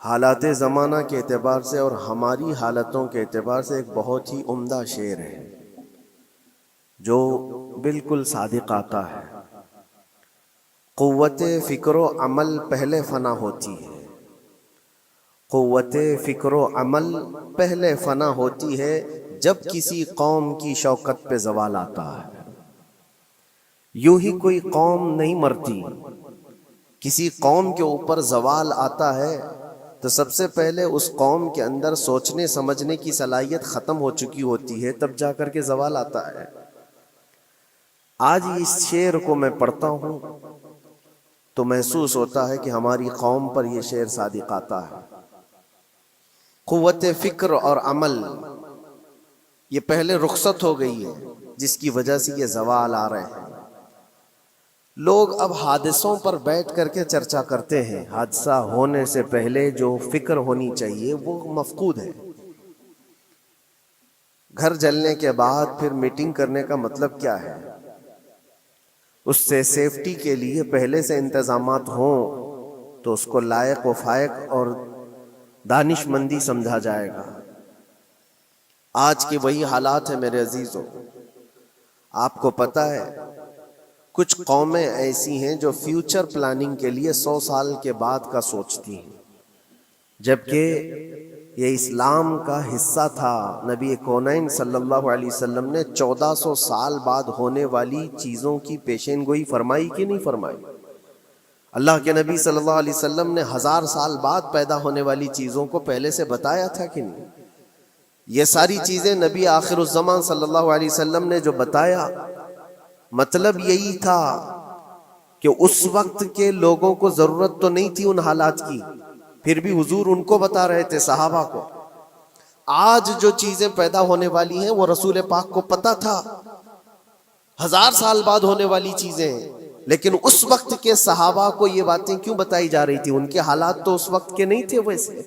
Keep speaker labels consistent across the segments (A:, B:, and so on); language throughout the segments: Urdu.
A: حالات زمانہ کے اعتبار سے اور ہماری حالتوں کے اعتبار سے ایک بہت ہی عمدہ شعر ہے جو بالکل صادق آتا ہے۔ قوت فکر و عمل پہلے فنا ہوتی ہے، قوت فکر و عمل پہلے فنا ہوتی ہے، جب کسی قوم کی شوکت پہ زوال آتا ہے۔ یوں ہی کوئی قوم نہیں مرتی، کسی قوم کے اوپر زوال آتا ہے تو سب سے پہلے اس قوم کے اندر سوچنے سمجھنے کی صلاحیت ختم ہو چکی ہوتی ہے، تب جا کر کے زوال آتا ہے۔ آج اس شعر کو میں پڑھتا ہوں تو محسوس ہوتا ہے کہ ہماری قوم پر یہ شعر صادق آتا ہے۔ قوت فکر اور عمل یہ پہلے رخصت ہو گئی ہے، جس کی وجہ سے یہ زوال آ رہے ہیں۔ لوگ اب حادثوں پر بیٹھ کر کے چرچا کرتے ہیں، حادثہ ہونے سے پہلے جو فکر ہونی چاہیے وہ مفقود ہے۔ گھر جلنے کے بعد پھر میٹنگ کرنے کا مطلب کیا ہے؟ اس سے سیفٹی کے لیے پہلے سے انتظامات ہوں تو اس کو لائق و فائق اور دانش مندی سمجھا جائے گا۔ آج کے وہی حالات ہیں میرے عزیزوں۔ آپ کو پتہ ہے کچھ قومیں ایسی ہیں جو فیوچر پلاننگ کے لیے 100 سال کے بعد کا سوچتی ہیں، جبکہ یہ اسلام کا حصہ تھا۔ نبی کونین صلی اللہ علیہ وسلم نے 1400 سال بعد ہونے والی چیزوں کی پیشین گوئی فرمائی کہ نہیں فرمائی؟ اللہ کے نبی صلی اللہ علیہ وسلم نے 1000 سال بعد پیدا ہونے والی چیزوں کو پہلے سے بتایا تھا کہ نہیں؟ یہ ساری چیزیں نبی آخر الزمان صلی اللہ علیہ وسلم نے جو بتایا، مطلب یہی تھا کہ اس وقت کے لوگوں کو ضرورت تو نہیں تھی ان حالات کی، پھر بھی حضور ان کو بتا رہے تھے، صحابہ کو۔ آج جو چیزیں پیدا ہونے والی ہیں وہ رسول پاک کو پتا تھا، 1000 سال بعد ہونے والی چیزیں، لیکن اس وقت کے صحابہ کو یہ باتیں کیوں بتائی جا رہی تھی؟ ان کے حالات تو اس وقت کے نہیں تھے ویسے۔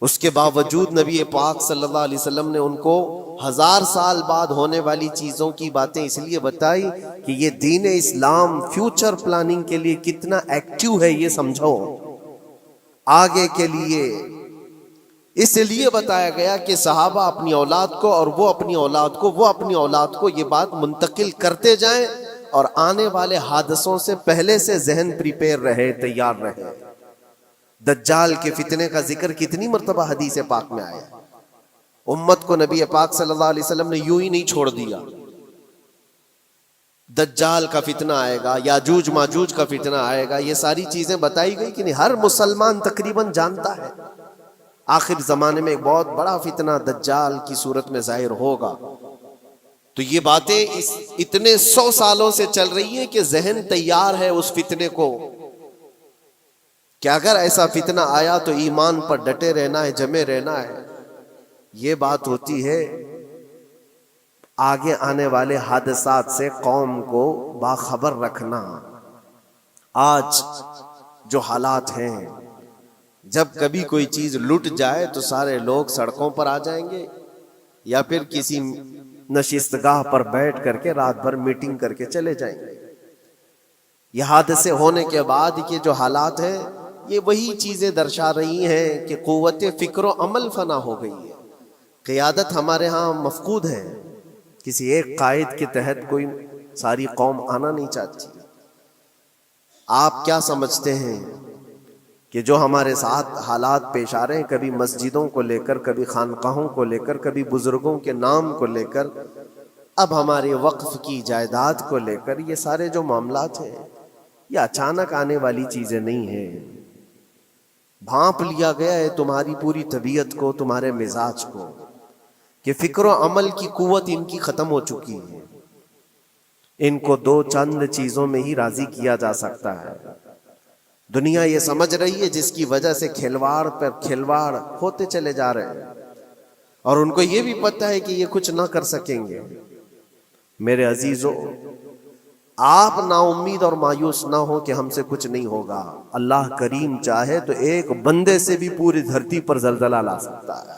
A: اس کے باوجود نبی پاک صلی اللہ علیہ وسلم نے ان کو 1000 سال بعد ہونے والی چیزوں کی باتیں اس لیے بتائی کہ یہ دین اسلام فیوچر پلاننگ کے لیے کتنا ایکٹیو ہے یہ سمجھو، آگے کے لیے۔ اس لیے بتایا گیا کہ صحابہ اپنی اولاد کو اور وہ اپنی اولاد کو، وہ اپنی اولاد کو یہ بات منتقل کرتے جائیں اور آنے والے حادثوں سے پہلے سے ذہن پریپیئر رہے، تیار رہے۔ دجال کے فتنے کا ذکر کتنی مرتبہ حدیث پاک میں آیا۔ امت کو نبی پاک صلی اللہ علیہ وسلم نے یوں ہی نہیں چھوڑ دیا۔ دجال کا فتنہ آئے گا، یاجوج ماجوج کا فتنہ آئے گا، یہ ساری چیزیں بتائی گئی کہ نہیں؟ ہر مسلمان تقریباً جانتا ہے آخر زمانے میں ایک بہت بڑا فتنہ دجال کی صورت میں ظاہر ہوگا۔ تو یہ باتیں اتنے 100 سالوں سے چل رہی ہیں کہ ذہن تیار ہے اس فتنے کو کہ اگر ایسا فتنہ آیا تو ایمان پر ڈٹے رہنا ہے، جمے رہنا ہے۔ یہ بات ہوتی ہے آگے آنے والے حادثات سے قوم کو باخبر رکھنا۔ آج جو حالات ہیں، جب کبھی کوئی چیز لٹ جائے تو سارے لوگ سڑکوں پر آ جائیں گے یا پھر کسی نشستگاہ پر بیٹھ کر کے رات بھر میٹنگ کر کے چلے جائیں گے۔ یہ حادثے ہونے کے بعد کے جو حالات ہیں، یہ وہی چیزیں درشا رہی ہیں کہ قوت فکر و عمل فنا ہو گئی ہے۔ قیادت ہمارے ہاں مفقود ہے، کسی ایک قائد کے تحت کوئی ساری قوم آنا نہیں چاہتی۔ آپ کیا سمجھتے ہیں کہ جو ہمارے ساتھ حالات پیش آ رہے ہیں، کبھی مسجدوں کو لے کر، کبھی خانقاہوں کو لے کر، کبھی بزرگوں کے نام کو لے کر، اب ہمارے وقف کی جائیداد کو لے کر، یہ سارے جو معاملات ہیں یہ اچانک آنے والی چیزیں نہیں ہیں۔ بھانپ لیا گیا ہے تمہاری پوری طبیعت کو، تمہارے مزاج کو، کہ فکر و عمل کی قوت ان کی ختم ہو چکی ہے۔ ان کو 2 چند چیزوں میں ہی راضی کیا جا سکتا ہے۔ دنیا یہ سمجھ رہی ہے، جس کی وجہ سے کھلواڑ پر کھلواڑ ہوتے چلے جا رہے ہیں، اور ان کو یہ بھی پتہ ہے کہ یہ کچھ نہ کر سکیں گے۔ میرے عزیزو، آپ نا امید اور مایوس نہ ہو کہ ہم سے کچھ نہیں ہوگا۔ اللہ کریم چاہے تو ایک بندے سے بھی پوری دھرتی پر زلزلہ لا سکتا ہے۔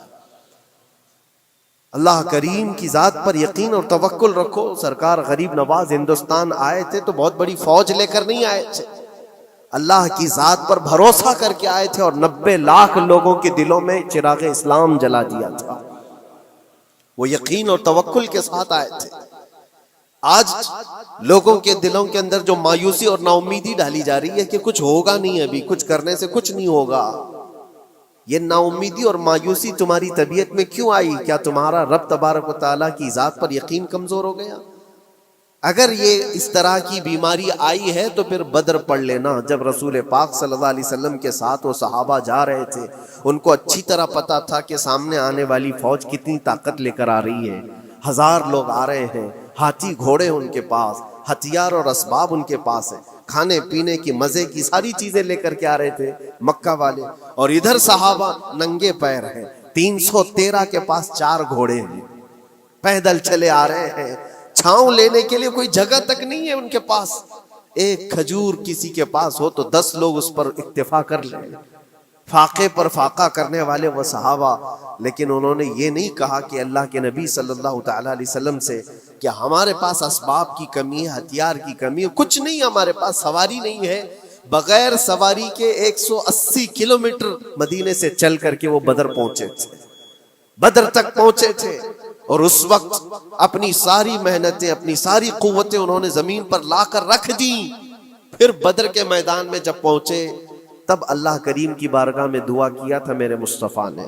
A: اللہ کریم کی ذات پر یقین اور توکل رکھو۔ سرکار غریب نواز ہندوستان آئے تھے تو بہت بڑی فوج لے کر نہیں آئے تھے، اللہ کی ذات پر بھروسہ کر کے آئے تھے اور 90 لاکھ لوگوں کے دلوں میں چراغ اسلام جلا دیا تھا. وہ یقین اور توکل کے ساتھ آئے تھے. آج لوگوں کے دلوں کے اندر جو مایوسی اور نا امیدی ڈالی جا رہی ہے کہ کچھ ہوگا نہیں، ابھی کچھ کرنے سے کچھ نہیں ہوگا، یہ نا امیدی اور مایوسی تمہاری طبیعت میں کیوں آئی؟ کیا تمہارا رب تبارک و تعالیٰ کی ذات پر یقین کمزور ہو گیا؟ اگر یہ اس طرح کی بیماری آئی ہے تو پھر بدر پڑھ لینا. جب رسول پاک صلی اللہ علیہ وسلم کے ساتھ وہ صحابہ جا رہے تھے، ان کو اچھی طرح پتا تھا کہ سامنے آنے والی فوج کتنی طاقت لے کر آ رہی ہے. 1000 لوگ آ رہے ہیں، ہاتھی گھوڑے ان کے پاس، ہتھیار اور اسباب ان کے پاس ہیں، کھانے پینے کی مزے کی ساری چیزیں لے کر کے آ رہے تھے مکہ والے، اور ادھر صحابہ ننگے پیر ہیں. 313 کے پاس 4 گھوڑے ہیں، پیدل چلے آ رہے ہیں، چھاؤں لینے کے لیے کوئی جگہ تک نہیں ہے ان کے پاس. ایک کھجور کسی کے پاس ہو تو 10 لوگ اس پر اکتفا کر لیں. فاقے پر فاقہ کرنے والے وہ صحابہ، لیکن انہوں نے یہ نہیں کہا کہ اللہ کے نبی صلی اللہ تعالیٰ علیہ وسلم سے کہ ہمارے پاس اسباب کی کمی ہے، ہتھیار کی کمی ہے، کچھ نہیں، ہمارے پاس سواری نہیں ہے. بغیر سواری کے 180 کلومیٹر مدینے سے چل کر کے وہ بدر پہنچے تھے، بدر تک پہنچے تھے. اور اس وقت اپنی ساری محنتیں، اپنی ساری قوتیں انہوں نے زمین پر لا کر رکھ دی. پھر بدر کے میدان میں جب پہنچے تب اللہ کریم کی بارگاہ میں دعا کیا تھا میرے مصطفیٰ نے،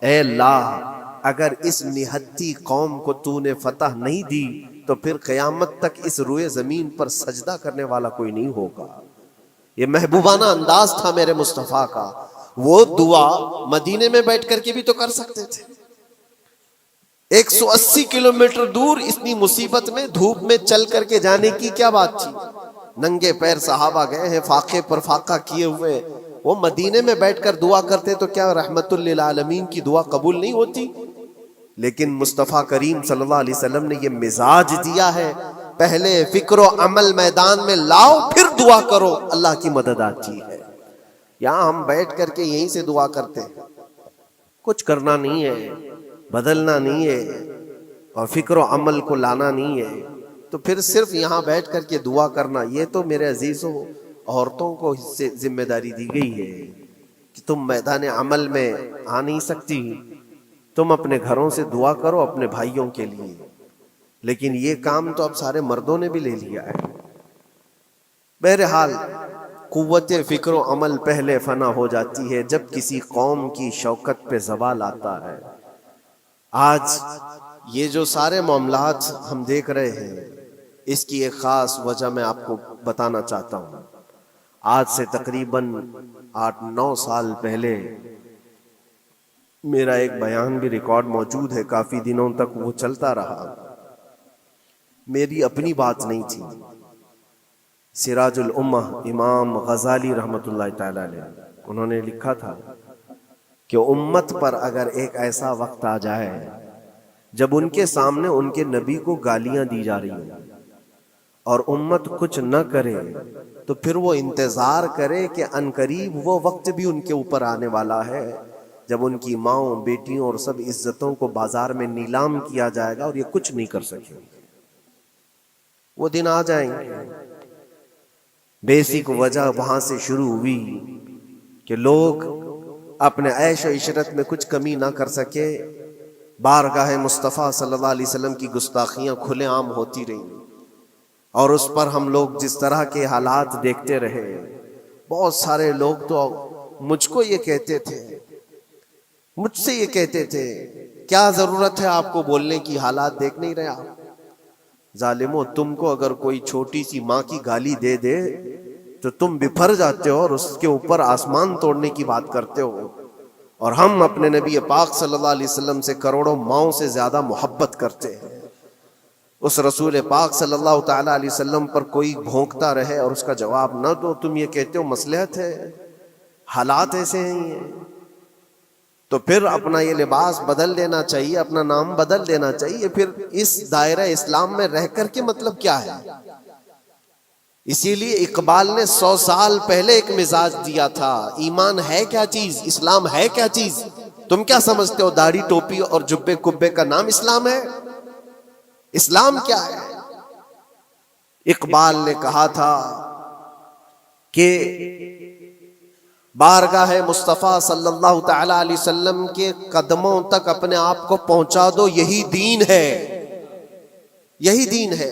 A: اے اللہ اگر اس نہتی قوم کو تو نے فتح نہیں دی تو پھر قیامت تک اس روئے زمین پر سجدہ کرنے والا کوئی نہیں ہوگا. یہ محبوبانہ انداز تھا میرے مصطفیٰ کا. وہ دعا مدینے میں بیٹھ کر کے بھی تو کر سکتے تھے. 180 کلومیٹر دور اتنی مصیبت میں دھوپ میں چل کر کے جانے کی کیا بات تھی؟ ننگے پیر صحابہ گئے ہیں، فاقے پر فاقہ کیے ہوئے. وہ مدینے میں بیٹھ کر دعا کرتے تو کیا رحمت للعالمین کی دعا قبول نہیں ہوتی؟ لیکن مصطفیٰ کریم صلی اللہ علیہ وسلم نے یہ مزاج دیا ہے، پہلے فکر و عمل میدان میں لاؤ پھر دعا کرو، اللہ کی مدد آتی ہے. یہاں ہم بیٹھ کر کے یہیں سے دعا کرتے ہیں، کچھ کرنا نہیں ہے، بدلنا نہیں ہے، اور فکر و عمل کو لانا نہیں ہے، تو پھر صرف یہاں بیٹھ کر کے دعا کرنا. یہ تو میرے عزیزوں عورتوں کو اس سے ذمہ داری دی گئی ہے کہ تم میدان عمل میں آ نہیں سکتی، تم اپنے گھروں سے دعا کرو اپنے بھائیوں کے لیے. لیکن یہ کام تو اب سارے مردوں نے بھی لے لیا ہے. بہرحال قوت فکر و عمل پہلے فنا ہو جاتی ہے جب کسی قوم کی شوکت پہ زوال آتا ہے. آج یہ جو سارے معاملات ہم دیکھ رہے ہیں، اس کی ایک خاص وجہ میں آپ کو بتانا چاہتا ہوں. آج سے تقریباً 8-9 سال پہلے میرا ایک بیان بھی ریکارڈ موجود ہے، کافی دنوں تک وہ چلتا رہا. میری اپنی بات نہیں تھی، سراج الامہ امام غزالی رحمۃ اللہ تعالی علیہ انہوں نے لکھا تھا کہ امت پر اگر ایک ایسا وقت آ جائے جب ان کے سامنے ان کے نبی کو گالیاں دی جا رہی ہیں اور امت کچھ نہ کرے، تو پھر وہ انتظار کرے کہ عنقریب وہ وقت بھی ان کے اوپر آنے والا ہے جب ان کی ماؤں، بیٹیوں اور سب عزتوں کو بازار میں نیلام کیا جائے گا اور یہ کچھ نہیں کر سکیں گے. وہ دن آ جائیں گے. بیسک وجہ وہاں سے شروع ہوئی کہ لوگ اپنے عیش و عشرت میں کچھ کمی نہ کر سکے. بارگاہ مصطفیٰ صلی اللہ علیہ وسلم کی گستاخیاں کھلے عام ہوتی رہیں، اور اس پر ہم لوگ جس طرح کے حالات دیکھتے رہے. بہت سارے لوگ تو مجھ کو یہ کہتے تھے، مجھ سے یہ کہتے تھے، کیا ضرورت ہے آپ کو بولنے کی، حالات دیکھ نہیں رہے آپ؟ ظالمو، تم کو اگر کوئی چھوٹی سی ماں کی گالی دے دے تو تم بپھر جاتے ہو اور اس کے اوپر آسمان توڑنے کی بات کرتے ہو. اور ہم اپنے نبی پاک صلی اللہ علیہ وسلم سے کروڑوں ماؤں سے زیادہ محبت کرتے ہیں. اس رسول پاک صلی اللہ تعالیٰ علیہ وسلم پر کوئی بھونکتا رہے اور اس کا جواب نہ دو، تم یہ کہتے ہو مصلحت ہے، حالات ایسے ہیں. تو پھر اپنا یہ لباس بدل دینا چاہیے، اپنا نام بدل دینا چاہیے. پھر اس دائرہ اسلام میں رہ کر کے مطلب کیا ہے؟ اسی لیے اقبال نے 100 سال پہلے ایک مزاج دیا تھا، ایمان ہے کیا چیز، اسلام ہے کیا چیز. تم کیا سمجھتے ہو داڑھی ٹوپی اور جبے کبے کا نام اسلام ہے؟ اسلام کیا ہے؟ اقبال نے کہا تھا کہ بارگاہ مصطفیٰ صلی اللہ تعالی علیہ وسلم کے قدموں تک اپنے آپ کو پہنچا دو. یہی دین ہے, یہی دین ہے.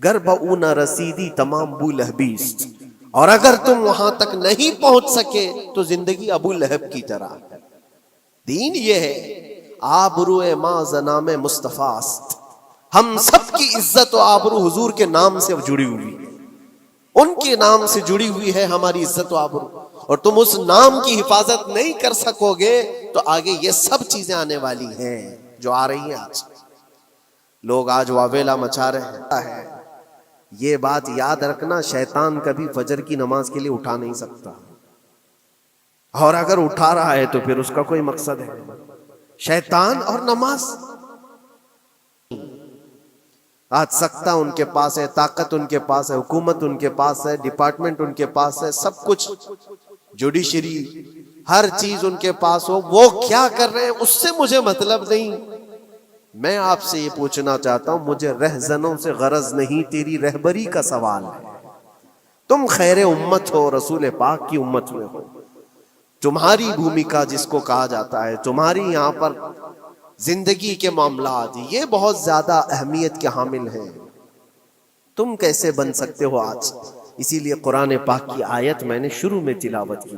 A: گر بہو نہ رسیدی تمام ابو لہبیست, اور اگر تم وہاں تک نہیں پہنچ سکے تو زندگی ابو لہب کی طرح. دین یہ ہے, آبرو ما زنام مصطفیٰ است. ہم سب کی عزت و آبرو حضور کے نام سے جڑی ہوئی ہے, ان کے نام سے جڑی ہوئی ہے ہماری عزت و آبرو. اور تم اس نام کی حفاظت نہیں کر سکو گے تو آگے یہ سب چیزیں آنے والی ہیں جو آ رہی ہیں. آج لوگ آج واویلا مچا رہے ہیں. یہ بات یاد رکھنا, شیطان کبھی فجر کی نماز کے لیے اٹھا نہیں سکتا, اور اگر اٹھا رہا ہے تو پھر اس کا کوئی مقصد ہے. شیطان اور نماز, آج سختہ ان کے پاس ہے, طاقت ان کے پاس ہے, حکومت ان کے پاس ہے, ڈپارٹمنٹ ان کے پاس ہے, سب کچھ, جوڈیشری, ہر چیز ان کے پاس ہو. وہ کیا کر رہے ہیں اس سے مجھے مطلب نہیں. میں آپ سے یہ پوچھنا چاہتا ہوں, مجھے رہزنوں سے غرض نہیں, تیری رہبری کا سوال ہے. تم خیر امت ہو, رسول پاک کی امت میں ہو. تمہاری بھومکا جس کو کہا جاتا ہے, تمہاری یہاں پر زندگی کے معاملات, یہ بہت زیادہ اہمیت کے حامل ہیں. تم کیسے بن سکتے ہو آج؟ اسی لیے قرآن پاک کی آیت میں نے شروع میں تلاوت کی.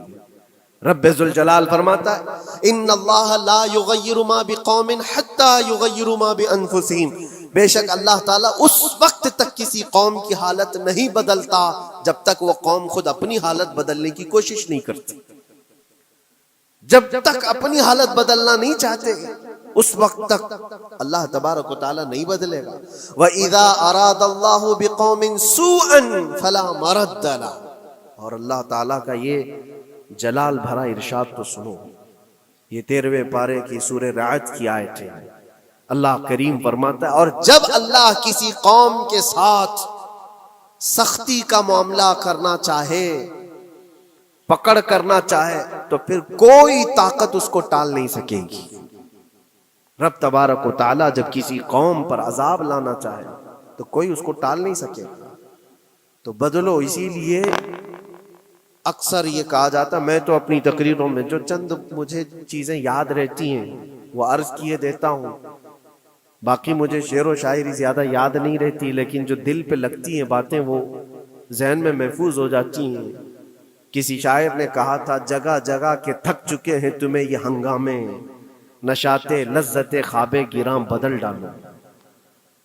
A: رب ذوالجلال فرماتا ہے, ان اللہ لا یغیر ما بقوم حتی یغیروا ما بانفسہم. بے شک اللہ تعالیٰ اس وقت تک کسی قوم کی حالت نہیں بدلتا جب تک وہ قوم خود اپنی حالت بدلنے کی کوشش نہیں کرتی. جب تک اپنی حالت بدلنا نہیں چاہتے اس وقت تک اللہ تبارک و تعالیٰ نہیں بدلے گا. وَإِذَا أَرَادَ اللَّهُ بِقَوْمٍ سُوءًا فَلَا مَرَدَّ لَهُ. اور اللہ تعالیٰ کا یہ جلال بھرا ارشاد تو سنو, یہ 13ویں پارے کی سورہ رعد کی آیت ہے. اللہ کریم فرماتا ہے, اور جب اللہ کسی قوم کے ساتھ سختی کا معاملہ کرنا چاہے, پکڑ کرنا چاہے, تو پھر کوئی طاقت اس کو ٹال نہیں سکے گی. رب تبارک و تعالیٰ جب کسی قوم پر عذاب لانا چاہے تو کوئی اس کو ٹال نہیں سکے. تو بدلو. اسی لیے اکثر یہ کہا جاتا, میں تو اپنی تقریروں میں جو چند مجھے چیزیں یاد رہتی ہیں وہ عرض کیے دیتا ہوں. باقی مجھے شعر و شاعری زیادہ یاد نہیں رہتی, لیکن جو دل پہ لگتی ہیں باتیں وہ ذہن میں محفوظ ہو جاتی ہیں. کسی شاعر نے کہا تھا, جگہ جگہ کے تھک چکے ہیں تمہیں یہ ہنگامے, نشاتے لذت خواب گراں بدل ڈالو.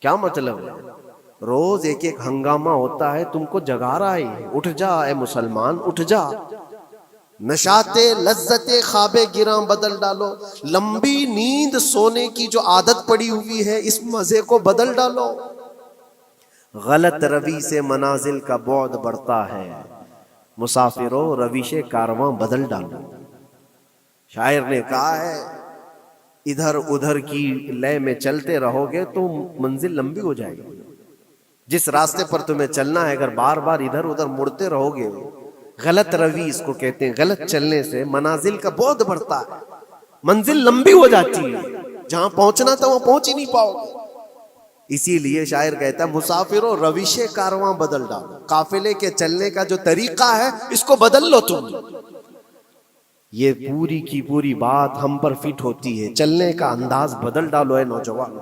A: کیا مطلب ہے؟ روز ایک ایک ہنگامہ ہوتا ہے, تم کو جگا رہا ہے. اٹھ جا اے مسلمان, اٹھ جا. نشاتے لذت خواب گراں بدل ڈالو. لمبی نیند سونے کی جو عادت پڑی ہوئی ہے اس مزے کو بدل ڈالو. غلط روی سے منازل کا بعد بڑھتا ہے, مسافروں رویش کارواں بدل ڈالو. شاعر نے کہا ہے, ادھر ادھر کی لے میں چلتے رہو گے تو منزل لمبی ہو جائے گی. جس راستے پر تمہیں چلنا ہے اگر بار بار ادھر ادھر مڑتے رہو گے, غلط روی اس کو کہتے ہیں, غلط چلنے سے منازل کا بعد بڑھتا ہے, منزل لمبی ہو جاتی ہے, جہاں پہنچنا تھا وہاں پہنچ ہی نہیں پاؤ گے. اسی لیے شاعر کہتا ہے, مسافروں رویش کارواں بدل ڈالو. قافلے کے چلنے کا جو طریقہ ہے اس کو بدل لو تم. یہ پوری کی پوری بات ہم پر فٹ ہوتی ہے. چلنے کا انداز بدل ڈالو اے نوجوان.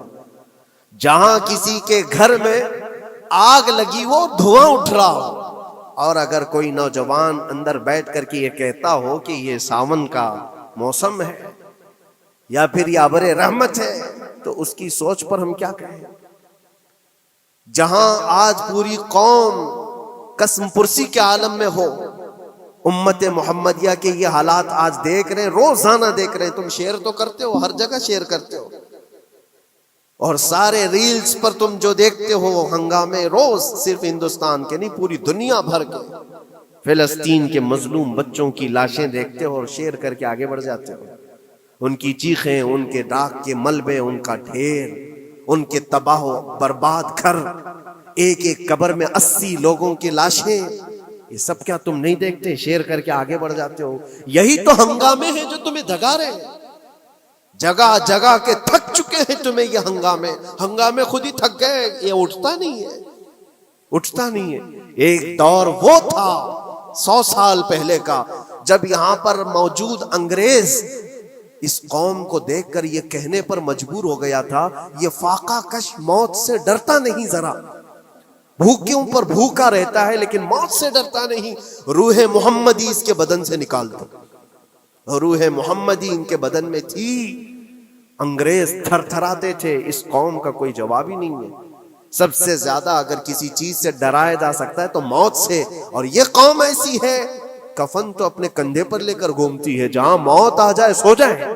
A: جہاں کسی کے گھر میں آگ لگی وہ دھواں اٹھ رہا ہو, اور اگر کوئی نوجوان اندر بیٹھ کر کے یہ کہتا ہو کہ یہ ساون کا موسم ہے یا پھر یہ ابر رحمت ہے, تو اس کی سوچ پر ہم کیا کہیں. جہاں آج پوری قوم قسم پرسی کے عالم میں ہو, امت محمدیہ کے یہ حالات آج دیکھ رہے ہیں, روزانہ دیکھ رہے ہیں. تم شیئر تو کرتے ہو, ہر جگہ شیئر کرتے ہو, اور سارے ریلز پر تم جو دیکھتے ہو ہنگامے روز, صرف ہندوستان کے نہیں پوری دنیا بھر کے. فلسطین کے مظلوم بچوں کی لاشیں دیکھتے ہو اور شیئر کر کے آگے بڑھ جاتے ہو. ان کی چیخیں, ان کے ڈاک کے ملبے, ان کا ڈھیر, ان کے تباہ و برباد گھر, ایک ایک قبر میں 80 لوگوں کی لاشیں, یہ سب کیا تم نہیں دیکھتے؟ شیئر کر کے آگے بڑھ جاتے ہو. یہی تو ہنگامے ہیں جو تمہیں دھگا رہے ہیں. جگہ جگہ کے تھک چکے ہیں تمہیں یہ ہنگامے. ہنگامے خود ہی تھک گئے, یہ اٹھتا نہیں ہے, اٹھتا نہیں ہے. ایک دور وہ تھا 100 سال پہلے کا جب یہاں پر موجود انگریز اس قوم کو دیکھ کر یہ کہنے پر مجبور ہو گیا تھا یہ فاقہ کش موت سے ڈرتا نہیں ذرا, بھوکیوں پر بھوکا رہتا ہے لیکن موت سے ڈرتا نہیں. روح محمدی اس کے بدن سے نکال دو. روح محمدی ان کے بدن میں تھی. انگریز تھر تھراتے تھے. اس قوم کا کوئی جواب ہی نہیں ہے. سب سے زیادہ اگر کسی چیز سے ڈرایا جا سکتا ہے تو موت سے, اور یہ قوم ایسی ہے کفن تو اپنے کندھے پر لے کر گھومتی ہے, جہاں موت آ جائے سو جائے.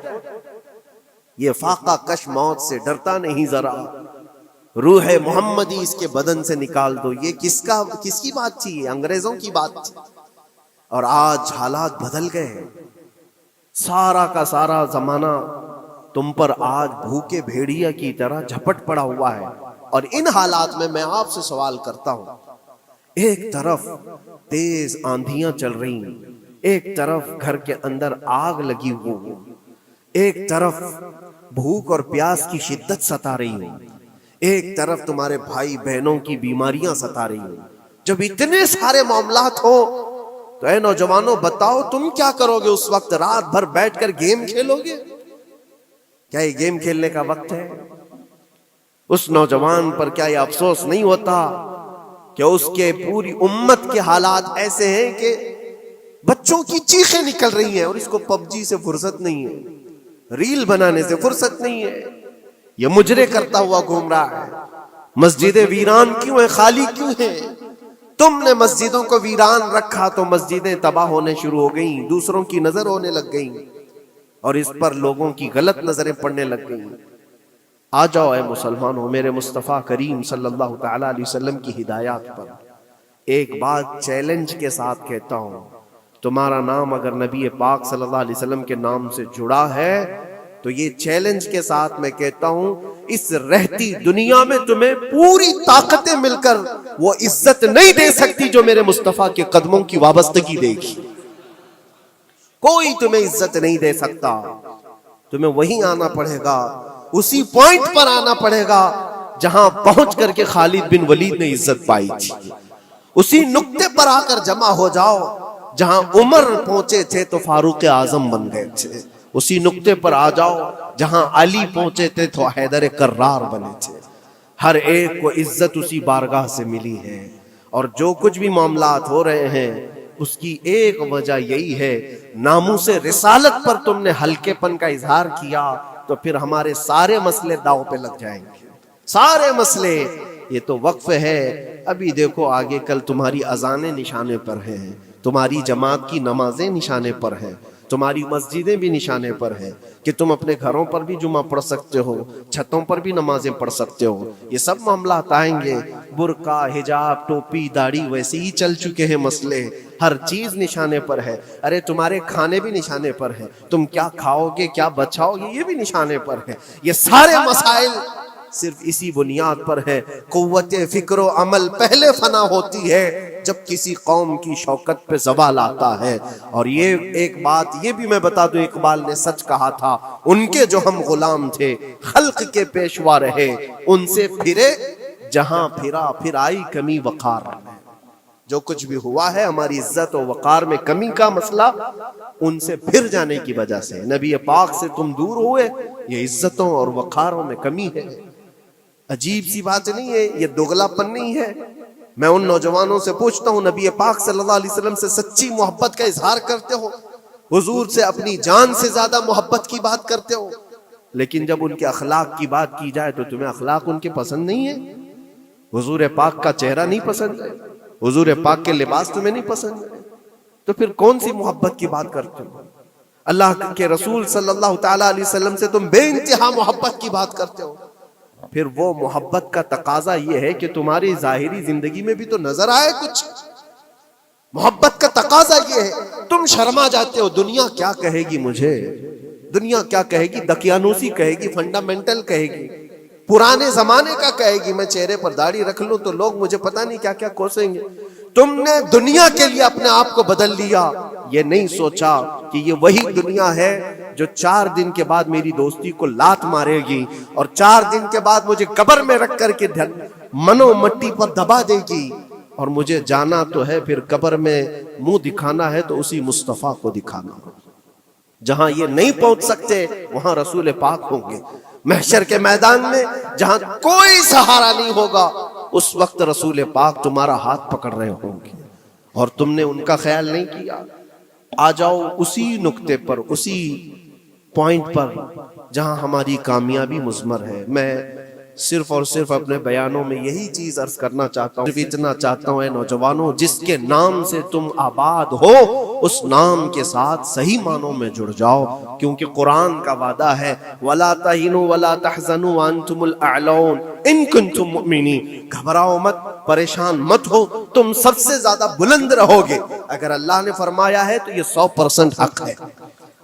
A: یہ فاقہ کش موت سے ڈرتا نہیں ذرا, روح محمدی اس کے بدن سے نکال دو. یہ کس کی بات تھی؟ یہ انگریزوں کی بات تھی. اور آج حالات بدل گئے. سارا کا سارا زمانہ تم پر آج بھوکے بھیڑیا کی طرح جھپٹ پڑا ہوا ہے. اور ان حالات میں آپ سے سوال کرتا ہوں, ایک طرف تیز آندھیاں چل رہی ہیں, ایک طرف گھر کے اندر آگ لگی ہوئی, ایک طرف بھوک اور پیاس کی شدت ستا رہی ہے, ایک طرف تمہارے بھائی بہنوں کی بیماریاں ستا رہی ہیں. جب اتنے سارے معاملات ہو تو اے نوجوانوں بتاؤ تم کیا کرو گے اس وقت؟ رات بھر بیٹھ کر گیم کھیلو گے؟ کیا یہ گیم کھیلنے کا وقت ہے؟ اس نوجوان پر کیا یہ افسوس نہیں ہوتا کہ اس کے پوری امت کے حالات ایسے ہیں کہ بچوں کی چیخیں نکل رہی ہیں اور اس کو پب جی سے فرصت نہیں ہے, ریل بنانے سے فرصت نہیں ہے, یہ مجرے کرتا ہوا گھوم رہا ہے. مسجدیں ویران کیوں ہیں, خالی کیوں ہیں؟ تم نے مسجدوں کو ویران رکھا تو مسجدیں تباہ ہونے شروع ہو گئیں, دوسروں کی نظر ہونے لگ گئیں اور اس پر لوگوں کی غلط نظریں پڑنے لگ گئیں. آ جاؤ اے مسلمانوں میرے مصطفیٰ کریم صلی اللہ تعالی علیہ وسلم کی ہدایات پر. ایک بات چیلنج کے ساتھ کہتا ہوں, تمہارا نام اگر نبی پاک صلی اللہ علیہ وسلم کے نام سے جڑا ہے تو یہ چیلنج کے ساتھ میں کہتا ہوں اس رہتی دنیا میں تمہیں پوری طاقتیں مل کر وہ عزت نہیں دے سکتی جو میرے مصطفیٰ کے قدموں کی وابستگی دے گی. کوئی تمہیں عزت نہیں دے سکتا. تمہیں وہیں آنا پڑے گا, اسی پوائنٹ پر آنا پڑے گا جہاں پہنچ کر کے خالد بن ولید نے عزت پائی تھی. اسی نقطے پر آ کر جمع ہو جاؤ جہاں عمر پہنچے تھے تو فاروق اعظم بن گئے تھے. اسی نقطے پر آ جاؤ جہاں علی پہنچے تھے تو حیدر کرار بنے تھے. ہر ایک کو عزت اسی بارگاہ سے ملی ہے. اور جو کچھ بھی معاملات ہو رہے ہیں اس کی ایک وجہ یہی ہے, ناموس رسالت پر تم نے ہلکے پن کا اظہار کیا تو پھر ہمارے سارے مسئلے داؤ پہ لگ جائیں گے. سارے مسئلے. یہ تو وقف ہے. ابھی دیکھو آگے کل تمہاری اذانیں نشانے پر ہیں, تمہاری جماعت کی نمازیں نشانے پر ہیں, تمہاری مسجدیں بھی نشانے پر ہیں کہ تم اپنے گھروں پر بھی جمعہ پڑھ سکتے ہو, چھتوں پر بھی نمازیں پڑھ سکتے ہو. یہ سب معاملات آئیں گے. برقع, حجاب, ٹوپی, داڑھی ویسے ہی چل چکے ہیں مسئلے. ہر چیز نشانے پر ہے. ارے تمہارے کھانے بھی نشانے پر ہیں, تم کیا کھاؤ گے کیا بچاؤ گے یہ بھی نشانے پر ہے. یہ سارے مسائل صرف اسی بنیاد پر ہے. قوت فکر و عمل پہلے فنا ہوتی ہے جب کسی قوم کی شوکت پہ زوال آتا ہے. اور یہ ایک بات یہ بھی میں بتا دوں, اقبال نے سچ کہا تھا, ان کے جو ہم غلام تھے خلق کے پیشوا رہے, ان سے پھرے جہاں پھرا پھر آئی کمی وقار. جو کچھ بھی ہوا ہے ہماری عزت و وقار میں کمی کا مسئلہ ان سے پھر جانے کی وجہ سے. نبی پاک سے تم دور ہوئے, یہ عزتوں اور وقاروں میں کمی ہے. عجیب سی بات نہیں ہے, یہ دوگلا پن نہیں ہے. میں ان نوجوانوں سے پوچھتا ہوں, نبی پاک صلی اللہ علیہ وسلم سے سچی محبت کا اظہار کرتے ہو, حضور سے اپنی جان سے زیادہ محبت کی بات کرتے ہو, لیکن جب ان کے اخلاق کی بات کی جائے تو تمہیں اخلاق ان کے پسند نہیں ہے, حضور پاک کا چہرہ نہیں پسند ہے, حضور پاک کے لباس تمہیں نہیں پسند ہے, تو پھر کون سی محبت کی بات کرتے ہو؟ اللہ کے رسول صلی اللہ تعالی علیہ وسلم سے تم بے انتہا محبت کی بات کرتے ہو. پھر وہ محبت کا تقاضا یہ ہے کہ تمہاری ظاہری زندگی میں بھی تو نظر آئے کچھ. محبت کا تقاضا یہ ہے. تم شرما جاتے ہو, دنیا کیا کہے گی مجھے, دنیا کیا کہے گی, دقیانوسی کہے گی, فنڈامنٹل کہے گی, پرانے زمانے کا کہے گی. میں چہرے پر داڑھی رکھ لوں تو لوگ مجھے پتہ نہیں کیا کیا کوسیں گے. تم نے دنیا کے لیے اپنے آپ کو بدل لیا, یہ نہیں سوچا کہ یہ وہی دنیا ہے جو 4 دن کے بعد میری دوستی کو لات مارے گی اور 4 دن کے بعد مجھے قبر میں رکھ کر کے منو مٹی پر دبا دے گی. اور مجھے جانا تو ہے، پھر قبر میں منہ دکھانا ہے تو اسی مصطفیٰ کو دکھانا. جہاں یہ نہیں پہنچ سکتے وہاں رسول پاک ہوں گے. محشر کے میدان میں جہاں کوئی سہارا نہیں ہوگا اس وقت رسول پاک تمہارا ہاتھ پکڑ رہے ہوں گے اور تم نے ان کا خیال نہیں کیا. آ جاؤ اسی نقطے پر، اسی پوائنٹ پر جہاں ہماری کامیابی مضمر ہے. میں صرف اور صرف اپنے بیانوں میں یہی چیز عرض کرنا چاہتا ہوں، صرف اتنا چاہتا ہوں اے نوجوانوں، جس کے نام سے تم آباد ہو اس نام کے ساتھ صحیح معنوں میں جڑ جاؤ، کیونکہ قرآن کا وعدہ ہے وَلَا تَهِنُوا وَلَا تَحْزَنُوا وَأَنْتُمُ الْأَعْلَوْنَ إِن كُنتُم مُؤْمِنِينَ. گھبراؤ مت، پریشان مت ہو، تم سب سے زیادہ بلند رہو گے. اگر اللہ نے فرمایا ہے تو یہ 100% حق ہے.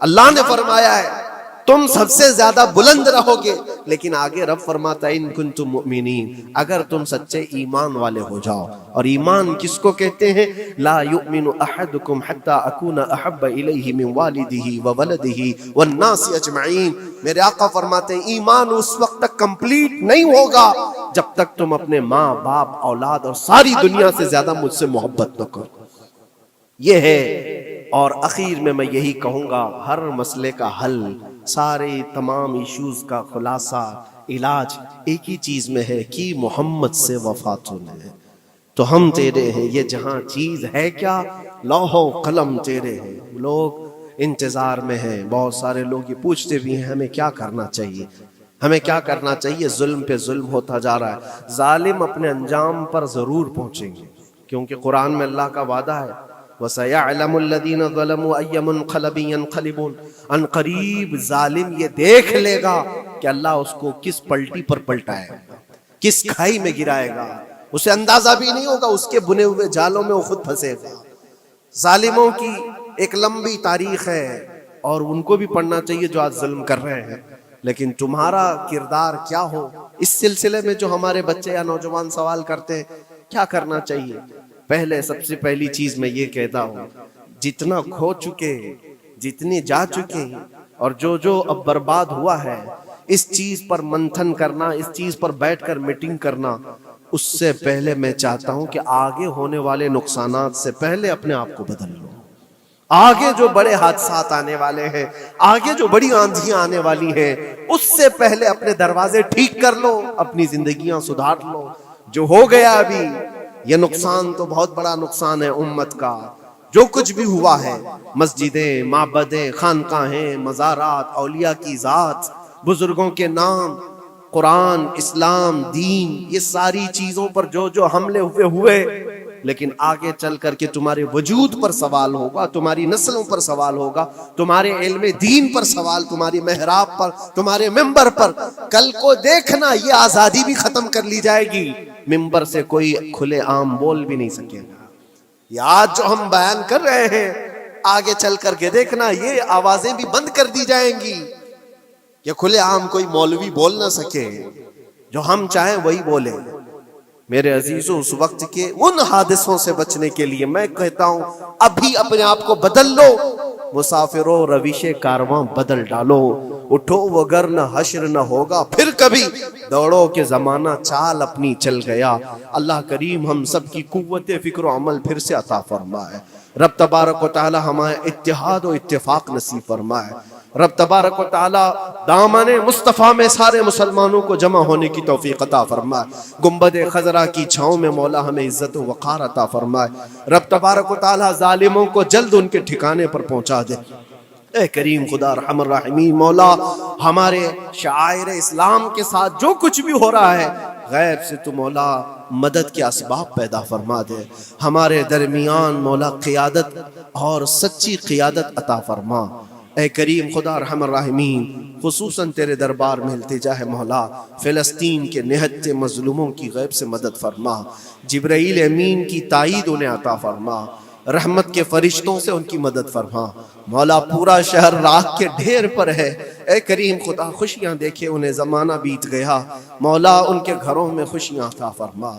A: اللہ نے فرمایا ہے تم سب سے زیادہ بلند رہو گے، لیکن آگے رب فرماتا ہے ان کنتم مؤمنین، اگر تم سچے ایمان والے ہو جاؤ. اور ایمان کس کو کہتے ہیں؟ لا یؤمن احدکم حتی اکون احب الیہ من والدہ وولدہ والناس اجمعین. میرے آقا فرماتے ہیں ایمان اس وقت تک کمپلیٹ نہیں ہوگا جب تک تم اپنے ماں باپ اولاد اور ساری دنیا سے زیادہ مجھ سے محبت نہ کرو. یہ ہے. اور اخیر میں یہی کہوں گا، ہر مسئلے کا حل، سارے تمام ایشوز کا خلاصہ، علاج ایک ہی چیز میں ہے کہ محمد سے وفا ہے. تو ہم تیرے ہیں، یہ جہاں چیز ہے کیا، لوح و قلم تیرے ہیں. لوگ انتظار میں ہیں، بہت سارے لوگ یہ پوچھتے بھی ہیں ہمیں کیا کرنا چاہیے، ہمیں کیا کرنا چاہیے. ظلم پہ ظلم ہوتا جا رہا ہے. ظالم اپنے انجام پر ضرور پہنچیں گے، کیونکہ قرآن میں اللہ کا وعدہ ہے وَسَيَعْلَمُ الَّذِينَ ظَلَمُوا أَيَّ مُنْقَلَبٍ يَنْقَلِبُونَ. ان قریب ظالم یہ دیکھ لے گا کہ اللہ اس کو کس پلٹی پر پلٹائے گا، کس کھائی میں گرائے گا. اسے اندازہ بھی نہیں ہوگا، اس کے بنے ہوئے جالوں میں وہ خود پھنسے گا. ظالموں کی ایک لمبی تاریخ ہے اور ان کو بھی پڑھنا چاہیے جو آج ظلم کر رہے ہیں. لیکن تمہارا کردار کیا ہو، اس سلسلے میں جو ہمارے بچے یا نوجوان سوال کرتے ہیں کیا کرنا چاہیے. پہلے سب سے پہلی چیز میں یہ کہتا ہوں، جتنا کھو چکے، جتنی جا چکے ہیں اور جو اب برباد ہوا ہے، اس چیز پر منتھن کرنا، اس چیز پر بیٹھ کر میٹنگ کرنا. اس سے پہلے میں چاہتا ہوں کہ آگے ہونے والے نقصانات سے پہلے اپنے آپ کو بدل لو. آگے جو بڑے حادثات آنے والے ہیں، آگے جو بڑی آندھیاں آنے والی ہیں، اس سے پہلے اپنے دروازے ٹھیک کر لو، اپنی زندگیاں سدھار لو. جو ہو گیا ابھی، یہ نقصان تو بہت بڑا نقصان ہے امت کا. جو کچھ بھی ہوا ہے، مسجدیں، معبدیں، خانقاہیں، مزارات، اولیاء کی ذات، بزرگوں کے نام، قرآن، اسلام، دین، یہ ساری چیزوں پر جو حملے ہوئے، لیکن آگے چل کر کے تمہارے وجود پر سوال ہوگا، تمہاری نسلوں پر سوال ہوگا، تمہارے علم دین پر سوال، تمہاری محراب پر، تمہارے ممبر پر. کل کو دیکھنا یہ آزادی بھی ختم کر لی جائے گی، ممبر سے کوئی کھلے عام بول بھی نہیں سکے گا. یہ آج جو ہم بیان کر رہے ہیں، آگے چل کر کے دیکھنا یہ آوازیں بھی بند کر دی جائیں گی کہ کھلے عام کوئی مولوی بول نہ سکے، جو ہم چاہیں وہی بولے. میرے عزیزوں، اس وقت کے ان حادثوں سے بچنے کے لیے میں کہتا ہوں ابھی اپنے آپ کو بدل لو. مسافروں روش کارواں بدل ڈالو، اٹھو وگرنہ حشر نہ ہوگا پھر کبھی، دوڑو کہ زمانہ چال اپنی چل گیا. اللہ کریم ہم سب کی قوت فکر و عمل پھر سے عطا فرمائے. رب تبارک و تعالی ہمیں اتحاد و اتفاق نصیب فرمائے. رب تبارک و تعالی دامن مصطفیٰ میں سارے مسلمانوں کو جمع ہونے کی توفیق عطا فرمائے. گنبد خضرا کی چھاؤں میں مولا ہمیں عزت و وقار عطا فرمائے. رب تبارک و تعالی ظالموں کو جلد ان کے ٹھکانے پر پہنچا دے. اے کریم خدا ارحم الراحمین، مولا ہمارے شعائر اسلام کے ساتھ جو کچھ بھی ہو رہا ہے، غیب سے تو مولا مدد کے اسباب پیدا فرما دے. ہمارے درمیان مولا قیادت اور سچی قیادت عطا فرما. اے کریم خدا ارحم الراحمین، خصوصاً تیرے دربار میں التجا ہے مولا، فلسطین کے نہتے مظلوموں کی غیب سے مدد فرما. جبرائیل امین کی تائید انہیں عطا فرما. رحمت کے فرشتوں سے ان کی مدد فرما. مولا پورا شہر راکھ کے ڈھیر پر ہے. اے کریم خدا خوشیاں دیکھے انہیں زمانہ بیت گیا، مولا ان کے گھروں میں خوشیاں عطا فرما.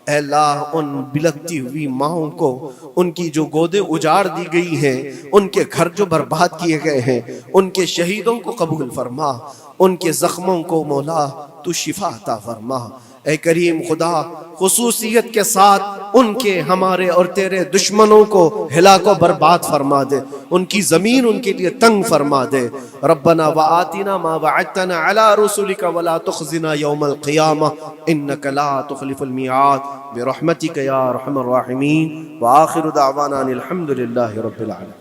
A: اے اللہ ان بلکتی ہوئی ماؤں کو، ان کی جو گودیں اجاڑ دی گئی ہیں، ان کے گھر جو برباد کیے گئے ہیں، ان کے شہیدوں کو قبول فرما. ان کے زخموں کو مولا تو شفا عطا فرما. اے کریم خدا خصوصیت کے ساتھ ان کے ہمارے اور تیرے دشمنوں کو ہلاک و برباد فرما دے، ان کی زمین ان کے لیے تنگ فرما دے۔ ربنا وآتنا ما وعدتنا على رسلك ولا تخزنا يوم القيامة انك لا تخلف الميعاد برحمتك يا ارحم الراحمين، وآخر دعوانا الحمد لله رب العالمين۔